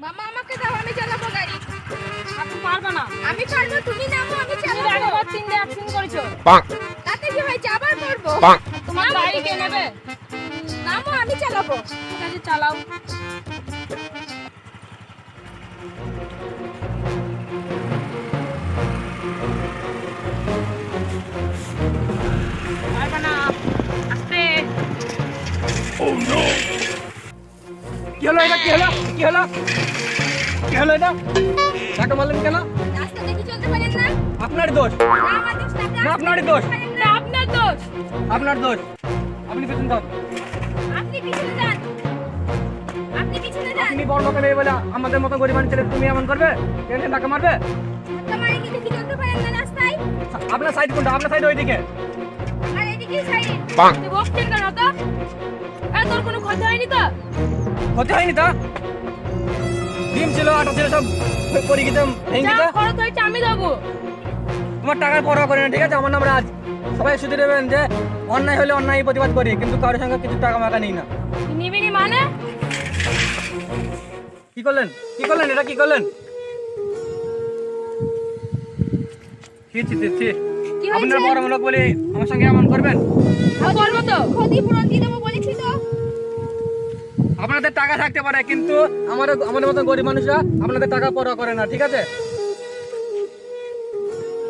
মামা আমাকে দাও, আমি চালাবো গাড়ি। আপনি পারবে না। আমি পারবো, তুমি নামো, আমি তুমি চালাবো। একবার 3 অ্যাক্সিডেন্ট করেছো। তাতে কি হয়েছে, আবার করবো? তোমার গাড়ি কে নেবে? নামো, আমি চালাবো। ঠিক আছে চালাও। পারবে না, আস্তে। কি হলো এটা? কি হলো? কি হলো? কি হলো এটা? টাকা মারলেন কেন? রাস্তা দেখে চলতে পারেন না? আপনারই দোষ। না, আমার দোষ না, না, আপনারই দোষ। না, আপনার দোষ। আপনার দোষ। আপনি পেছন যান। আপনি পিছনে যান। আপনি পিছনে যান। আপনি বড় লোকের মেয়ে বলে আমাদের মতো গরিব মানুষের ছেলে তুমি এমন করবে? ট্রেনে টাকা মারবে? ধাক্কা মারে কি দেখে চলতে পারেন না রাস্তায়? আপনার সাইড কোনটা? আপনার সাইড ওইদিকে। আর এদিকে সাইড। তুই বসছেন কেন তো? তোর কোনো ক্ষতি হয়নি তো? হতে হয়নি তা? ডিম ছিল, আটা ছিল, সব পরি গেছে, ভেঙে যা গেছে। খরচ হয়েছে আমি দেবো। তোমার টাকার পরোয়া করে না, ঠিক আছে? আমার নাম রাজ। সবাই শুধু দেবেন যে অন্যায় হলে অন্যায় প্রতিবাদ করি, কিন্তু কারোর সঙ্গে কিছু টাকা মাকা নেই না। তুই নিবি নি মানে? কি করলেন? কি করলেন? এটা কি করলেন? ছি, ছি, ছি, ছি। কি আপনার হয়েছে? বড় লোক বলে আমার সঙ্গে এমন করবেন? আমি করবো তো। ক্ষতিপূরণ দিয়ে দেবো বলেছি তো। আপনাদের টাকা থাকতে পারে, কিন্তু আমাদের মতো গরিব মানুষরা আপনাদের টাকা পরোয়া করে না, ঠিক আছে?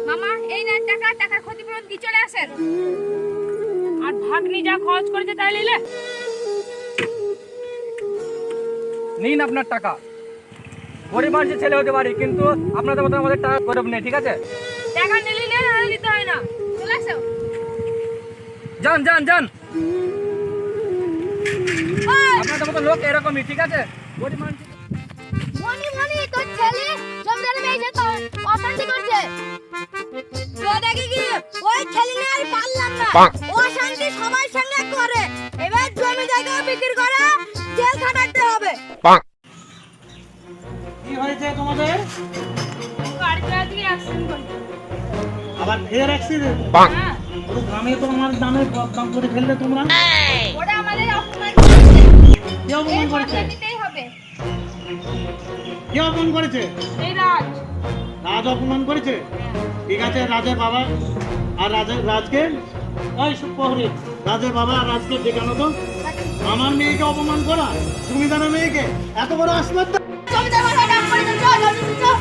মামা এই নেন টাকা, টাকার ক্ষতিপূরণ দিয়ে চলে আসেন। আর ভাগ্নি যা খরচ করেছে তাই নিলে? নিন আপনার টাকা। গরিব মানুষের ছেলে হতে পারি, কিন্তু আপনাদের মতো আমাদের টাকা গরব নেই, ঠিক আছে? টাকা নিলি নে, নাহলে দিতে হয় না। চলে আসো। যান, যান, যান। ওই, আপনাদের মতো লোক এরকমই, ঠিক আছে? গরিব মানুষ। মনি মনি তোর ছেলে জমিদার মেয়ে যে তোর অশান্তি করছে। তো দেখি কি ওই ছেলে নিয়ে আর পারলাম না। ও অশান্তি সবার সঙ্গে করে। এবার জমি জায়গা বিক্রি করে জেল খাটাতে হবে। কি হয়েছে তোমাদের? গাড়ি চালা দিয়ে অ্যাক্সিডেন্ট করেছে। আবার ফের অ্যাক্সিডেন্ট? হ্যাঁ, পুরো গ্রামে তো আমার দামে বদনাম করে ফেললে তোমরা। ওটা আমাদের অপমান করেছে। কে অপমান এই করেছে? বদলা নিতেই হবে। কে অপমান করেছে? এই রাজ। রাজ অপমান করেছে? ঠিক আছে, রাজের বাবা আর রাজকে ওই প্রহরী, রাজের বাবা আর রাজকে দেখানো তো। আমার মেয়েকে অপমান করা, জমিদারের মেয়েকে এত বড় আসমাত্তা। জমিদার বাবা ডাক করে তো চল জলদি চল।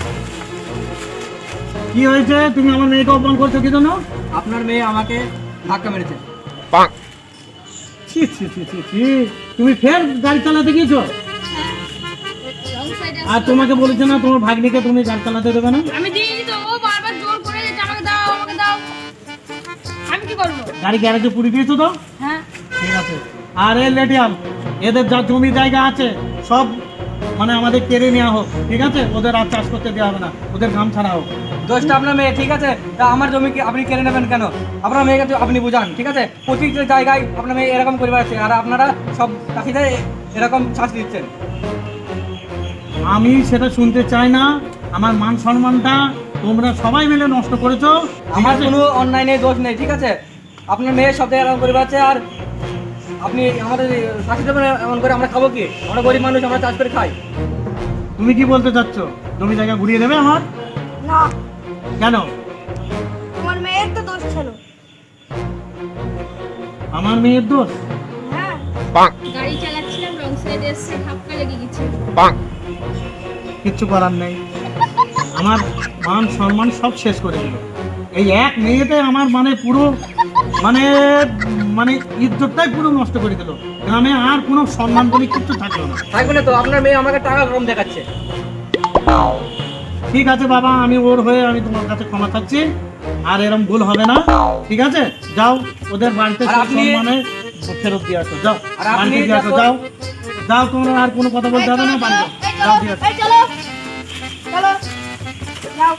কি হয়েছে? তুমি আমার মেয়েকে অপমান করছো কি জন্য? আপনার মেয়ে আমাকে ধাক্কা মেরেছে। ছি ছি ছি ছি ছি, তুমি ফের গাড়ি চালাতে গিয়েছো? রং সাইডে আর তোমাকে বলেছে না তোমার ভাগ্নিকে তুমি গাড়ি চালাতে দেবে না? আমি দিইনি তো, ও বারবার জোর করে যাচ্ছে আমাকে দাও, আমাকে দাও। আমি কি করবো? গাড়ি গ্যারেজে পুড়ে দিয়েছো তো? হ্যাঁ, ঠিক আছে। আর এ লেডিয়াম, এদের যা জমি জায়গা আছে সব মানে আমাদের কেড়ে নেওয়া হোক, ঠিক আছে? ওদের আর চাষ করতে দেওয়া হবে না, ওদের গ্রাম ছাড়া হোক। দোষটা আপনার মেয়ে, ঠিক আছে? তা আমার জমি কি আপনি কেড়ে নেবেন কেন? আপনার মেয়েকে তো আপনি বুঝান, ঠিক আছে? প্রতিটা জায়গায় আপনার মেয়ে এরকম করে বেড়াচ্ছে, আর আপনারা সব চাষিদের এরকম চাষ দিচ্ছেন। আমি সেটা শুনতে চাই না। আমার মান সম্মানটা তোমরা সবাই মিলে নষ্ট করেছো। ঠিক আমার আছে? কোনো অন্যায় নেই, দোষ নেই, ঠিক আছে? আপনার মেয়ে সব জায়গায় এরকম করে বেড়াচ্ছে, আর আপনি আমাদের চাষি দেবেন এমন করে? আমরা খাবো কি? আমরা গরিব মানুষ, আমরা চাষ করে খাই। তুমি কি বলতে চাচ্ছ? জমি জায়গা ঘুরিয়ে দেবে আমার? না, কেন? তোমার মেয়ের তো দোষ ছিল। আমার মেয়ের দোষ? হ্যাঁ, গাড়ি চালাচ্ছিলাম, রং সাইডে এসে ধাক্কা লেগে গেছে। কিচ্ছু করার নেই। আমার মান সম্মান সব শেষ করে দিল এই এক মেয়েতে। আমার মানে পুরো মানে মানে ইজ্জতটাই পুরো নষ্ট করে দিল। গ্রামে আর কোনো সম্মান বলে কিচ্ছু থাকলো না। থাকবে না তো? আপনার মেয়ে আমাকে টাকা কম দেখাচ্ছে। ঠিক আছে বাবা, আমি ওর হয়ে আমি তোমার কাছে ক্ষমা চাচ্ছি। আর এরকম ভুল হবে না, ঠিক আছে? যাও ওদের বাড়িতে আর আপনি- সম্মানে ফেরত দিয়ে আসো। যাও আর আপনি বাড়িতে দিয়ে আসো। যখন- যাও যাও, তোমরা আর কোনো কথা বলতে হবে না। বাড়ি যাও, যাও দিয়ে আসো। চলো চলো চলো যাও।